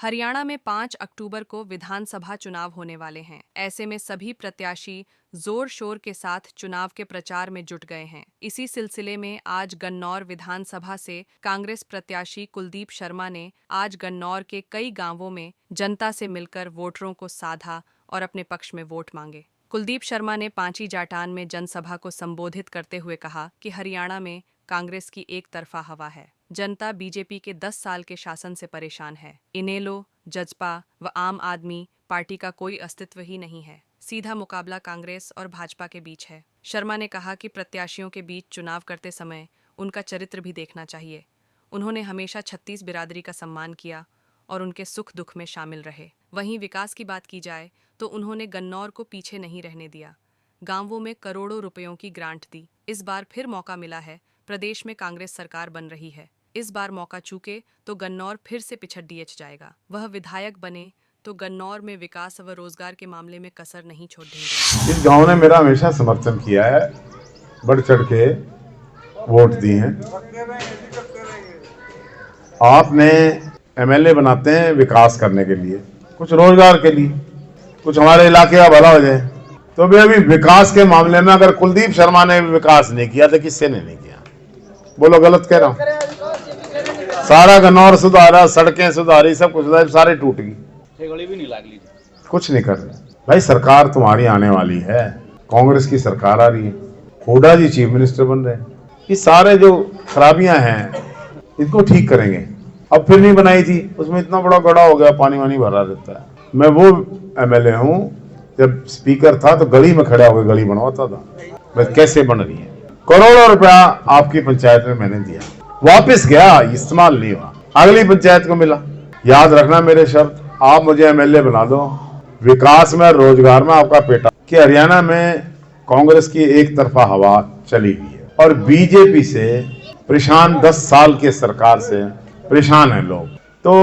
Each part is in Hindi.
हरियाणा में 5 अक्टूबर को विधानसभा चुनाव होने वाले हैं। ऐसे में सभी प्रत्याशी जोर शोर के साथ चुनाव के प्रचार में जुट गए हैं। इसी सिलसिले में आज गन्नौर विधानसभा से कांग्रेस प्रत्याशी कुलदीप शर्मा ने आज गन्नौर के कई गांवों में जनता से मिलकर वोटरों को साधा और अपने पक्ष में वोट मांगे। कुलदीप शर्मा ने पांची जाटान में जनसभा को संबोधित करते हुए कहा कि हरियाणा में कांग्रेस की एक तरफा हवा है। जनता बीजेपी के 10 साल के शासन से परेशान है। इनेलो, जजपा व आम आदमी पार्टी का कोई अस्तित्व ही नहीं है। सीधा मुकाबला कांग्रेस और भाजपा के बीच है। शर्मा ने कहा कि प्रत्याशियों के बीच चुनाव करते समय उनका चरित्र भी देखना चाहिए। उन्होंने हमेशा 36 बिरादरी का सम्मान किया और उनके सुख दुख में शामिल रहे। वहीं विकास की बात की जाए तो उन्होंने गन्नौर को पीछे नहीं रहने दिया। गांवों में करोड़ों रुपयों की ग्रांट दी। इस बार फिर मौका मिला है। प्रदेश में कांग्रेस सरकार बन रही है। इस बार मौका चूके तो गन्नौर फिर से पिछड़ डीएच जाएगा। वह विधायक बने तो गन्नौर में विकास व रोजगार के मामले में कसर नहीं छोड़ देंगे। इस गांव ने मेरा हमेशा समर्थन किया है, बढ़ चढ़ के वोट दिए हैं। आपने एमएलए बनाते हैं विकास करने के लिए, कुछ रोजगार के लिए, कुछ हमारे इलाके का भला हो जाए। तो भी अभी विकास के मामले में अगर कुलदीप शर्मा ने विकास नहीं किया तो किससे ने नहीं किया? बोलो, गलत कह रहा हूं? सारा गन्नौर सुधारा, सड़कें सुधारी, सब कुछ सुधारी, सारे टूट गई, गली भी नहीं लागली, कुछ नहीं कर रहे। भाई सरकार तुम्हारी आने वाली है, कांग्रेस की सरकार आ रही है, हुड्डा जी चीफ मिनिस्टर बन रहे हैं। ये सारे जो खराबियां हैं इनको ठीक करेंगे। अब फिर नहीं बनाई थी, उसमें इतना बड़ा गड्ढा हो गया, पानी वानी भरा रहता है। मैं वो एमएलए हूँ, जब स्पीकर था तो गली में खड़ा होकर गली बनवाता था। बस कैसे बन रही है? करोड़ों रुपया आपकी पंचायत में मैंने दिया, वापस गया, इस्तेमाल नहीं हुआ, अगली पंचायत को मिला। याद रखना मेरे शर्त, आप मुझे एमएलए बना दो, विकास में, रोजगार में आपका पेटा। कि हरियाणा में कांग्रेस की एक तरफा हवा चली हुई है और बीजेपी से परेशान, 10 साल के सरकार से परेशान है लोग। तो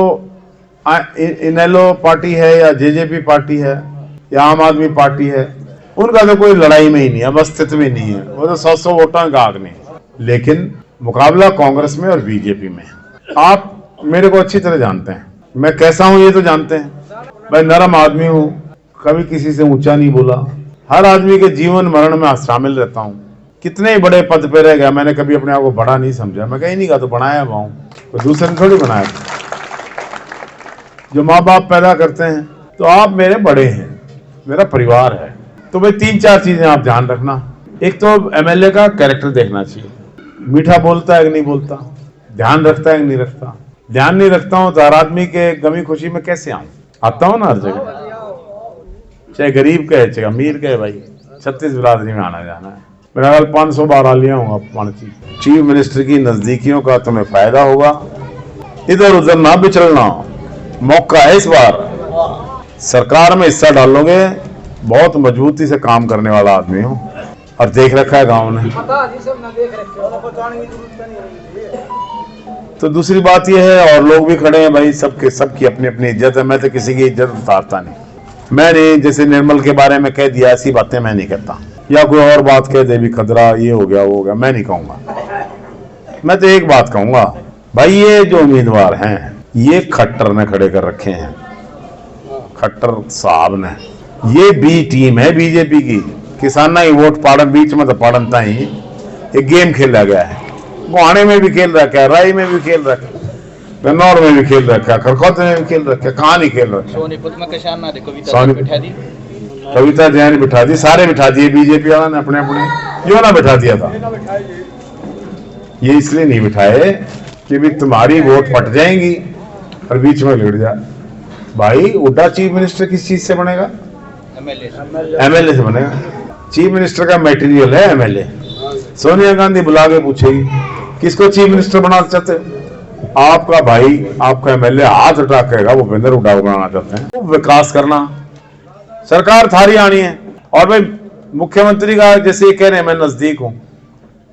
इनेलो पार्टी है या जेजेपी पार्टी है या आम आदमी पार्टी है, उनका तो कोई लड़ाई में ही नहीं है, अस्तित्व ही नहीं है। वो तो 100 वोटों का आग नहीं है। लेकिन मुकाबला कांग्रेस में और बीजेपी में। आप मेरे को अच्छी तरह जानते हैं, मैं कैसा हूं ये तो जानते हैं। मैं नरम आदमी हूं, कभी किसी से ऊंचा नहीं बोला, हर आदमी के जीवन मरण में शामिल रहता हूं। कितने ही बड़े पद पे रह गया, मैंने कभी अपने आप को बड़ा नहीं समझा। मैं कहीं नहीं कहा तो बनाया हुआ हूं, तो दूसरे ने थोड़ी बनाया। जो माँ बाप पैदा करते हैं, तो आप मेरे बड़े हैं, मेरा परिवार है। तो भाई 3-4 चीजें आप ध्यान रखना। एक तो एमएलए का कैरेक्टर देखना चाहिए, मीठा बोलता है कि नहीं बोलता, ध्यान रखता है कि नहीं रखता। ध्यान नहीं रखता हूं तो हर आदमी के गमी खुशी में कैसे आऊं? आता हूं ना हर जगह, चाहे गरीब का है चाहे अमीर का है। भाई 36 बिरादरी में आना जाना है। मेरा ख्याल 500 बार आ लिया हूँ पांची। चीफ मिनिस्टर की नजदीकियों का तुम्हें फायदा होगा, इधर उधर ना बिचलना, मौका है इस बार। सरकार में हिस्सा डालोगे, बहुत मजबूती से काम करने वाला आदमी हूँ और देख रखा है गांव ने। तो दूसरी बात यह है, और लोग भी खड़े हैं भाई, सबकी अपनी अपनी इज्जत है। मैं तो किसी की इज्जत उतारता नहीं। मैंने जैसे निर्मल के बारे में कह दिया, ऐसी बातें मैं नहीं कहता, या कोई और बात कह दे भी खतरा ये हो गया वो हो गया, मैं नहीं कहूंगा। मैं तो एक बात कहूंगा, भाई ये जो उम्मीदवार हैं ये खट्टर ने खड़े कर रखे हैं, खट्टर साहब ने। ये बी टीम है बीजेपी की, किसाना ही वोट पाड़न, बीच में तो पाड़नता ही एक गेम खेला गया है। गुहाने में भी खेल रखा है, राई में भी खेल रखा है, गन्नौर में भी खेल रखा है, खरखोते में भी खेल रखा है, कहाँ नहीं खेल रखा? सोनीपत में किसान ना देखो, बिठा दी, कविता जैन बिठा दी, सारे बिठा दिए बीजेपी वाला ने अपने अपने, क्यों ना बिठा दिया था? ये इसलिए नहीं बिठाए कि भी तुम्हारी वोट पट जाएंगी और बीच में लड़ जाए। भाई हुड्डा चीफ मिनिस्टर किस चीज से बनेगा? एमएलए से बनेगा। चीफ मिनिस्टर का मटेरियल है एमएलए। सोनिया गांधी बुला के पूछेगी किसको चीफ मिनिस्टर बनाना चाहते हो? आपका भाई, आपका एमएलए हाथ उठा कहेगा भूपेंद्र हुड्डा को बनाना चाहते हैं। विकास करना, सरकार थारी आनी है। और भाई मुख्यमंत्री का जैसे ये कह रहे हैं मैं नजदीक हूं,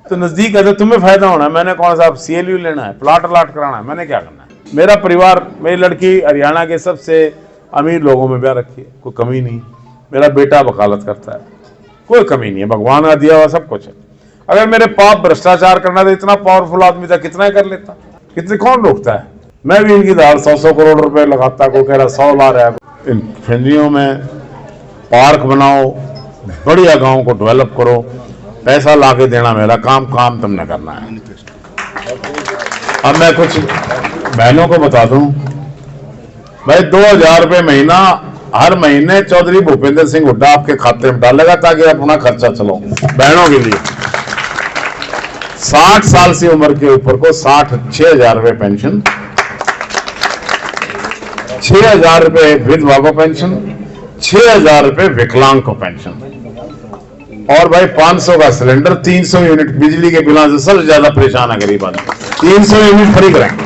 तो नजदीक है तो तुम्हें फायदा होना है। मैंने कौन सा सीएलयू लेना है, प्लाट कराना है, मैंने क्या करना है? मेरा परिवार, मेरी लड़की हरियाणा के सबसे अमीर लोगों में ब्याह रखी है, कोई कमी नहीं। मेरा बेटा वकालत करता है, कोई कमी नहीं है, भगवान का दिया हुआ सब कुछ है। अगर मेरे पाप भ्रष्टाचार करना था, इतना पावरफुल आदमी था, कितना कर लेता, कितने, कौन रोकता है? मैं भी इनकी दाल 100 करोड़ रुपए लगाता, कोई कह रहा 100 ला रहा है। इन फिंजियों में पार्क बनाओ, बढ़िया गांव को डेवलप करो, पैसा लाके देना मेरा काम, काम तुमने करना है। अब मैं कुछ बहनों को बता दूं, भाई 2000 रुपये महीना हर महीने चौधरी भूपेंद्र सिंह हुड्डा आपके खाते में डालेगा ताकि आप अपना खर्चा चलो बहनों के लिए। 60 साल से उम्र के ऊपर को 6,000 रुपये पेंशन, 6,000 रुपये विधवा को पेंशन, 6,000 रुपये विकलांग को पेंशन, और भाई 500 का सिलेंडर, 300 यूनिट बिजली के बिलों से सबसे ज्यादा परेशान है गरीब आदमी, 300 यूनिट फ्री करेंगे।